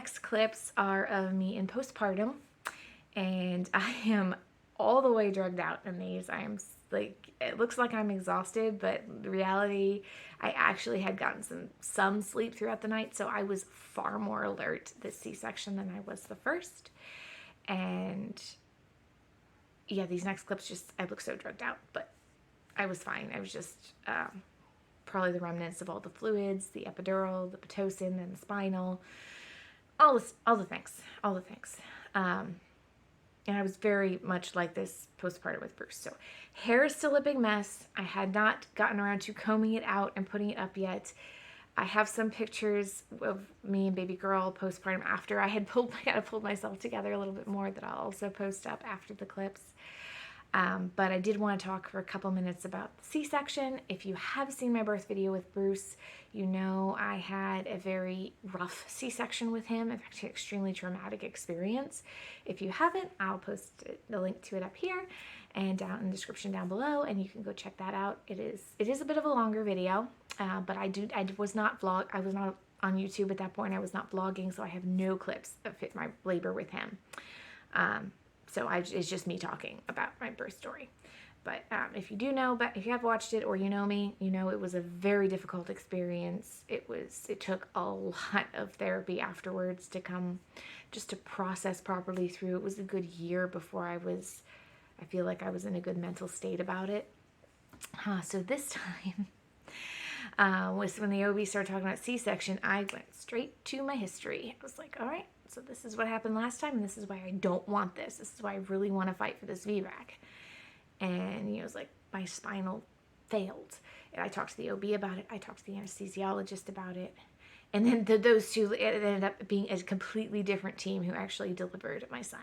next clips are of me in postpartum, and I am all the way drugged out in these. I am like, it looks like I'm exhausted, but the reality, I actually had gotten some sleep throughout the night, so I was far more alert this C-section than I was the first. And yeah, these next clips just, I look so drugged out, but I was fine. I was just probably the remnants of all the fluids, the epidural, the Pitocin, and the spinal, all the things. And I was very much like this postpartum with Bruce. So hair is still a big mess. I had not gotten around to combing it out and putting it up yet. I have some pictures of me and baby girl postpartum after I had pulled myself together a little bit more that I'll also post up after the clips. But I did want to talk for a couple minutes about the C-section. If you have seen my birth video with Bruce, you know I had a very rough C-section with him. In fact, an extremely traumatic experience. If you haven't, I'll post the link to it up here and down in the description down below, and you can go check that out. It is a bit of a longer video, but I was not on YouTube at that point. I was not vlogging, so I have no clips of my labor with him. So it's just me talking about my birth story. But if you do know, but if you have watched it or you know me, you know it was a very difficult experience. It took a lot of therapy afterwards to come, just to process properly through. It was a good year before I feel like I was in a good mental state about it. So this time, was when the OB started talking about C-section, I went straight to my history. I was like, all right, so this is what happened last time, and this is why I don't want this. This is why I really want to fight for this VBAC. And he was like, my spinal failed. And I talked to the OB about it. I talked to the anesthesiologist about it. And then those two, it ended up being a completely different team who actually delivered my son.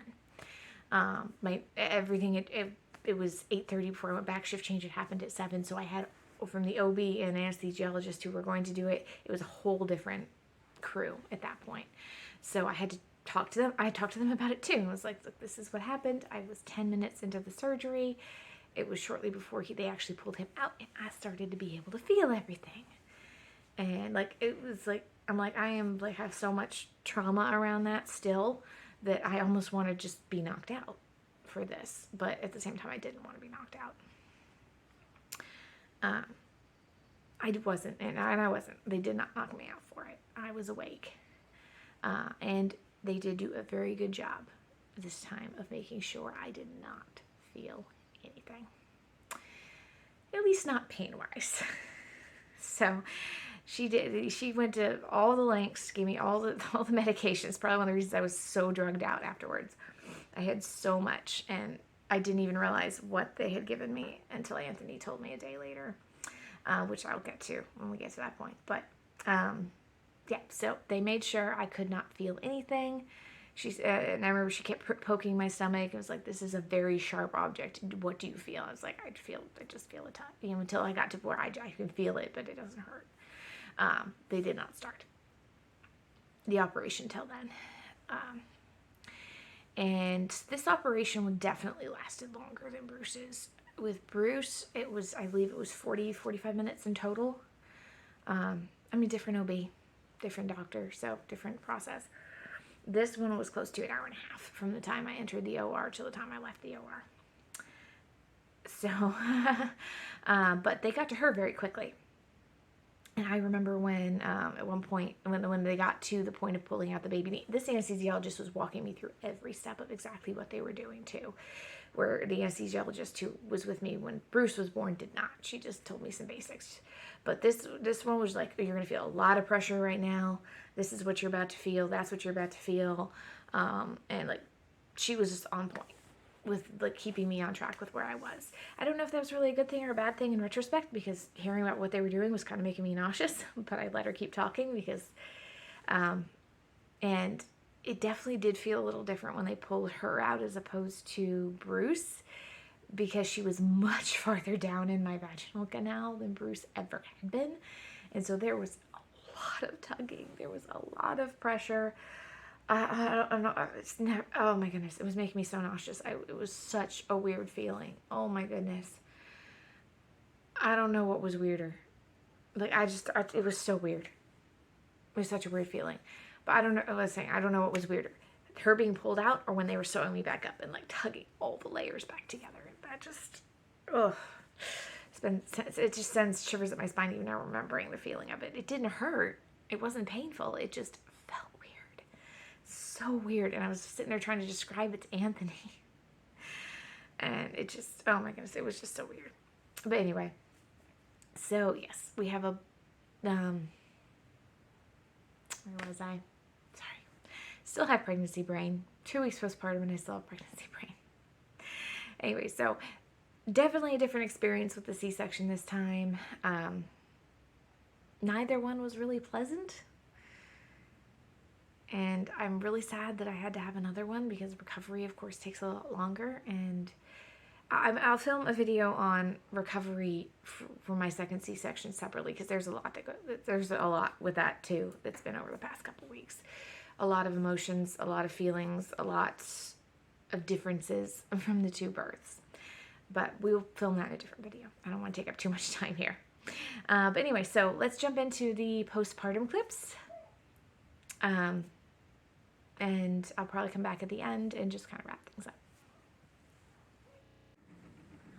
It was 8:30 before I went back. Shift change had happened at 7, so I had from the OB and anesthesiologist who were going to do it. It was a whole different crew at that point. So I had to talk to them. I talked to them about it too. I was like, look, this is what happened. I was 10 minutes into the surgery. It was shortly before they actually pulled him out, and I started to be able to feel everything. And like, it was like, I'm like, I have so much trauma around that still that I almost want to just be knocked out for this. But at the same time, I didn't want to be knocked out. I wasn't, and I wasn't. They did not knock me out for it. I was awake. And they did do a very good job this time of making sure I did not feel anything. At least not pain-wise. So she went to all the lengths, gave me all the medications. Probably one of the reasons I was so drugged out afterwards. I had so much, and I didn't even realize what they had given me until Anthony told me a day later, which I'll get to when we get to that point. But yeah, so they made sure I could not feel anything. And I remember she kept poking my stomach. It was like, this is a very sharp object. What do you feel? I was like, I just feel a touch. Until I got to where I can feel it, but it doesn't hurt. They did not start the operation till then. And this operation definitely lasted longer than Bruce's. With Bruce, I believe it was 45 minutes in total. Different OB, different doctor, so different process. This one was close to an hour and a half from the time I entered the OR till the time I left the OR. So, but they got to her very quickly. And I remember when, at one point, when they got to the point of pulling out the baby, this anesthesiologist was walking me through every step of exactly what they were doing too. Where the anesthesiologist who was with me when Bruce was born did not. She just told me some basics. But this one was like, you're going to feel a lot of pressure right now. This is what you're about to feel. That's what you're about to feel. And like, she was just on point with like keeping me on track with where I was. I don't know if that was really a good thing or a bad thing in retrospect, because hearing about what they were doing was kind of making me nauseous, but I let her keep talking because, and it definitely did feel a little different when they pulled her out as opposed to Bruce, because she was much farther down in my vaginal canal than Bruce ever had been. And so there was a lot of tugging. There was a lot of pressure. I don't know. It's never, oh my goodness. It was making me so nauseous. It was such a weird feeling. Oh my goodness. I don't know what was weirder. Like, it was so weird. It was such a weird feeling. But I don't know, I was saying, I don't know what was weirder. Her being pulled out or when they were sewing me back up and like tugging all the layers back together. That just, ugh. It just sends shivers up my spine even now remembering the feeling of it. It didn't hurt. It wasn't painful. It just felt weird. So weird. And I was sitting there trying to describe it to Anthony. And it just, oh my goodness, it was just so weird. But anyway, so yes, we have a, where was I? Sorry. Still have pregnancy brain. 2 weeks postpartum and I still have pregnancy brain. Anyway, so definitely a different experience with the C-section this time. Neither one was really pleasant. And I'm really sad that I had to have another one because recovery, of course, takes a lot longer. And I'll film a video on recovery for my second C-section separately because there's a lot with that too that's been over the past couple of weeks. A lot of emotions, a lot of feelings, a lot of differences from the 2 births. But we'll film that in a different video. I don't want to take up too much time here. But anyway, so let's jump into the postpartum clips. And I'll probably come back at the end and just kind of wrap things up.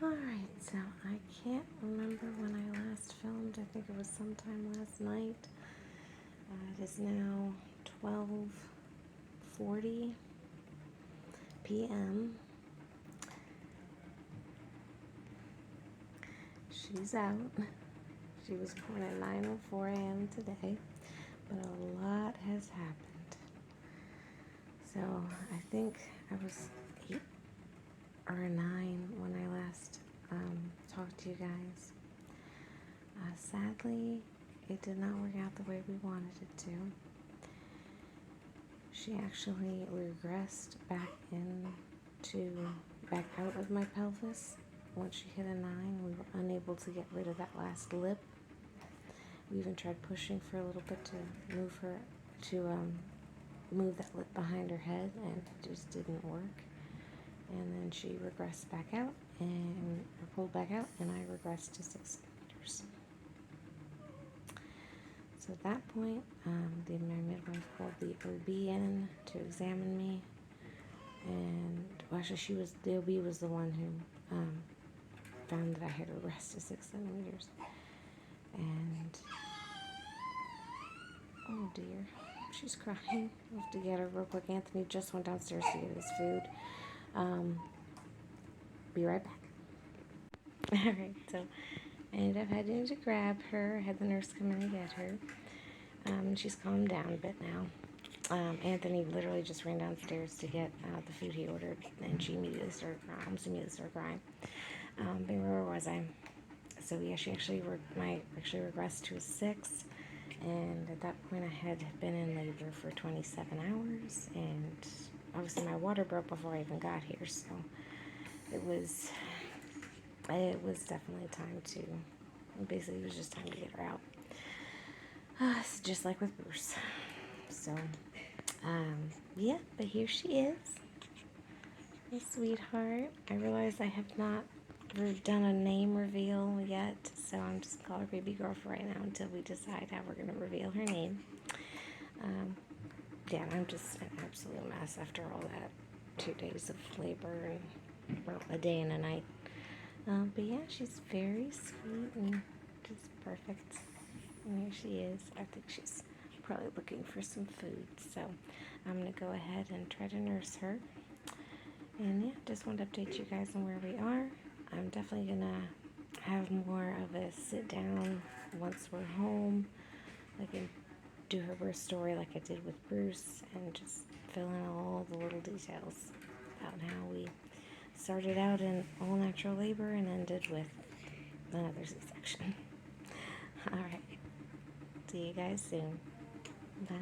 Alright, so I can't remember when I last filmed. I think it was sometime last night. It is now 12:40 p.m. She's out. She was born at 9:04 a.m. today, but a lot has happened. So I think I was 8 or 9 when I last talked to you guys. Sadly, it did not work out the way we wanted it to. She actually regressed back out of my pelvis. Once she hit a 9, we were unable to get rid of that last lip. We even tried pushing for a little bit to move that lip behind her head, and it just didn't work. And then she regressed back out and pulled back out, and I regressed to 6 centimeters. So at that point, my midwife called the OB in to examine me, and actually the OB was the one who found that I had regressed to 6 centimeters. And oh dear, she's crying. I'll have to get her real quick. Anthony just went downstairs to get his food. Be right back. Alright, so I ended up having to grab her. I had the nurse come in and get her. She's calmed down a bit now. Anthony literally just ran downstairs to get the food he ordered, and she immediately started crying. But where was I? So yeah, she actually regressed to a 6, and at that point I had been in labor for 27 hours, and obviously my water broke before I even got here, so it was definitely time to, basically it was just time to get her out. It's just like with Bruce. So, yeah, but here she is. My sweetheart. I realize I have not done a name reveal yet, so I'm just calling her baby girl for right now until we decide how we're going to reveal her name. Yeah, I'm just an absolute mess after all that 2 days of labor and, well, a day and a night. But yeah, she's very sweet and just perfect. And here she is. I think she's probably looking for some food, so I'm going to go ahead and try to nurse her. And yeah, just want to update you guys on where we are. I'm definitely going to have more of a sit down once we're home. I can do her birth story like I did with Bruce and just fill in all the little details about how we started out in all natural labor and ended with another C-section. Alright, see you guys soon. Bye.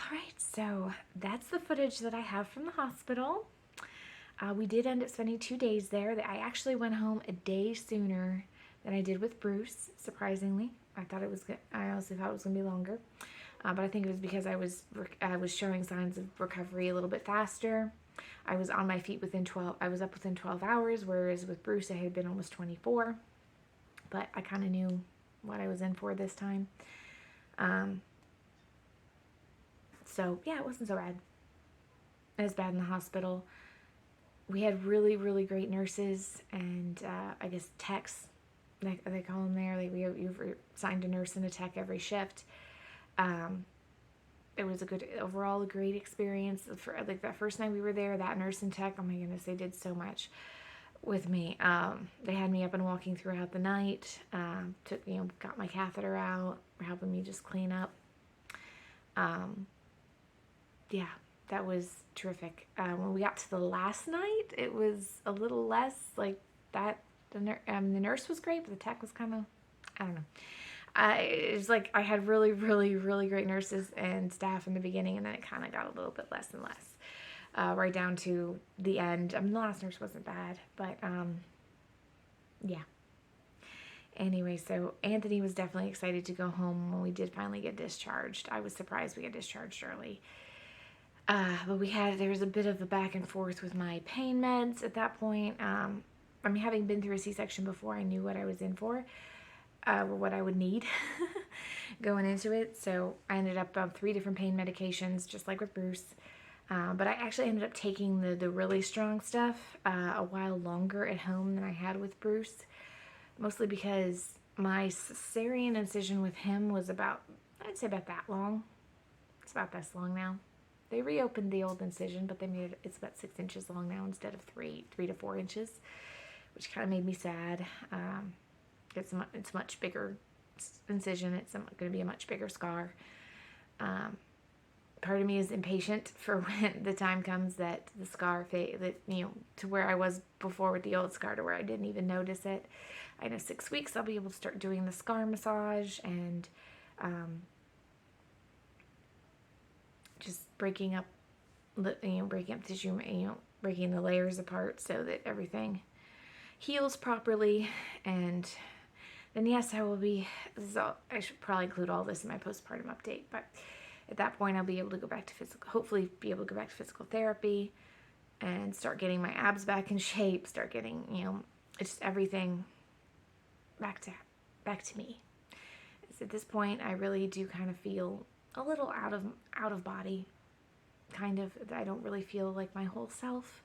Alright, so that's the footage that I have from the hospital. We did end up spending 2 days there. I actually went home a day sooner than I did with Bruce, surprisingly. I honestly thought it was going to be longer. But I think it was because I was showing signs of recovery a little bit faster. I was on my feet I was up within 12 hours, whereas with Bruce I had been almost 24. But I kind of knew what I was in for this time. So yeah, it wasn't so bad. As bad in the hospital. We had really, really great nurses and I guess techs, they call them there. Like you've assigned a nurse and a tech every shift. Um, it was a good overall, a great experience. For like that first night we were there, that nurse and tech, oh my goodness, they did so much with me. They had me up and walking throughout the night. Took got my catheter out, were helping me just clean up. Um, yeah, that was terrific. When we got to the last night, it was a little less like that. The nurse was great, but the tech was kind of, I don't know. It was like I had really, really, really great nurses and staff in the beginning, and then it kind of got a little bit less and less, right down to the end. I mean, the last nurse wasn't bad, but yeah. Anyway, so Anthony was definitely excited to go home when we did finally get discharged. I was surprised we got discharged early. But there was a bit of a back and forth with my pain meds at that point. I mean, having been through a C-section before, I knew what I was in for, or what I would need going into it. So I ended up on 3 different pain medications, just like with Bruce. But I actually ended up taking the really strong stuff a while longer at home than I had with Bruce, mostly because my cesarean incision with him was about, I'd say about that long. It's about this long now. They reopened the old incision, but they made it's about 6 inches long now instead of 3 to 4 inches, which kind of made me sad. It's a much bigger incision. It's going to be a much bigger scar. Part of me is impatient for when the time comes that the scar to where I was before with the old scar, to where I didn't even notice it. I know 6 weeks I'll be able to start doing the scar massage and just breaking up tissue, breaking the layers apart so that everything heals properly. And then yes, I should probably include all this in my postpartum update, but at that point I'll be able to go back to hopefully be able to go back to physical therapy and start getting my abs back in shape, start getting, just everything back to me. So at this point, I really do kind of feel a little out of body, kind of. I don't really feel like my whole self,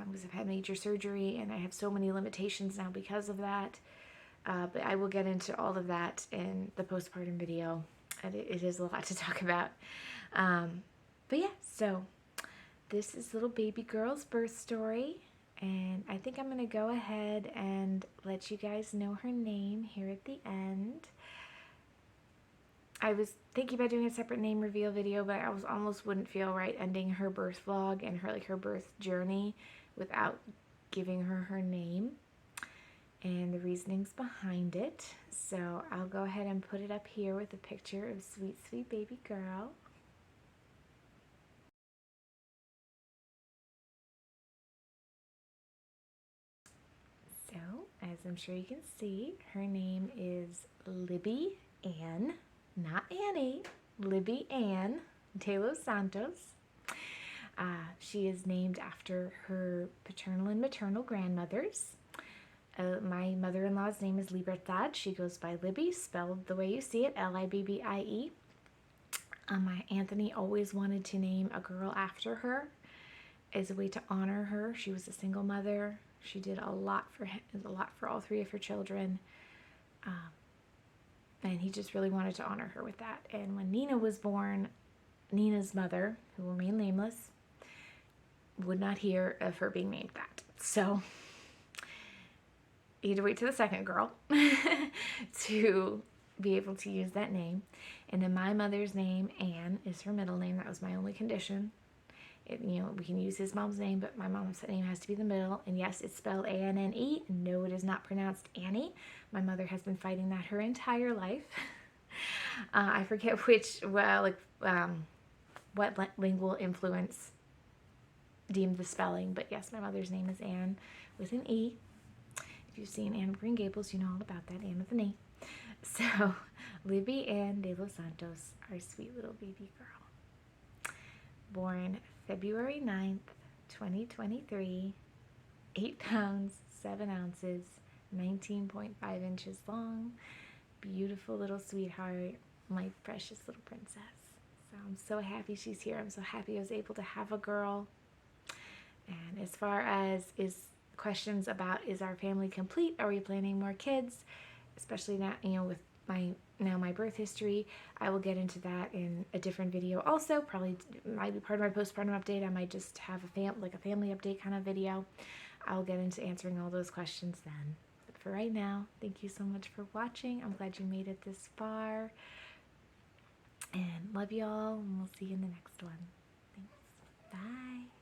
because I've had major surgery and I have so many limitations now because of that. But I will get into all of that in the postpartum video, and it is a lot to talk about. But yeah, so this is little baby girl's birth story, and I think I'm going to go ahead and let you guys know her name here at the end. I was thinking about doing a separate name reveal video, but I almost wouldn't feel right ending her birth vlog and her birth journey without giving her name and the reasonings behind it. So I'll go ahead and put it up here with a picture of sweet, sweet baby girl. So, as I'm sure you can see, her name is Libby Ann, not Annie, Libby Ann de los Santos. She is named after her paternal and maternal grandmothers. My mother-in-law's name is Libertad. She goes by Libby, spelled the way you see it, Libbie. My Anthony always wanted to name a girl after her as a way to honor her. She was a single mother. She did a lot for all 3 of her children. And he just really wanted to honor her with that. And when Nina was born, Nina's mother, who remained nameless, would not hear of her being named that. So he had to wait to the second girl to be able to use that name. And then my mother's name, Anne, is her middle name. That was my only condition. We can use his mom's name, but my mom's name has to be the middle. And yes, it's spelled A-N-N-E. No, it is not pronounced Annie. My mother has been fighting that her entire life. I forget what lingual influence deemed the spelling, but yes, my mother's name is Anne with an E. If you've seen Anne of Green Gables, you know all about that, Anne with an E. So, Libby Ann de los Santos, our sweet little baby girl. Born February 9th, 2023, 8 pounds, 7 ounces, 19.5 inches long. Beautiful little sweetheart, my precious little princess. So I'm so happy she's here. I'm so happy I was able to have a girl. And as far as questions about is our family complete? Are we planning more kids? Especially now, with my birth history, I will get into that in a different video. Also, probably might be part of my postpartum update. I might just have a family update kind of video. I'll get into answering all those questions then. But for right now, thank you so much for watching. I'm glad you made it this far. And love you all, and we'll see you in the next one. Thanks. Bye.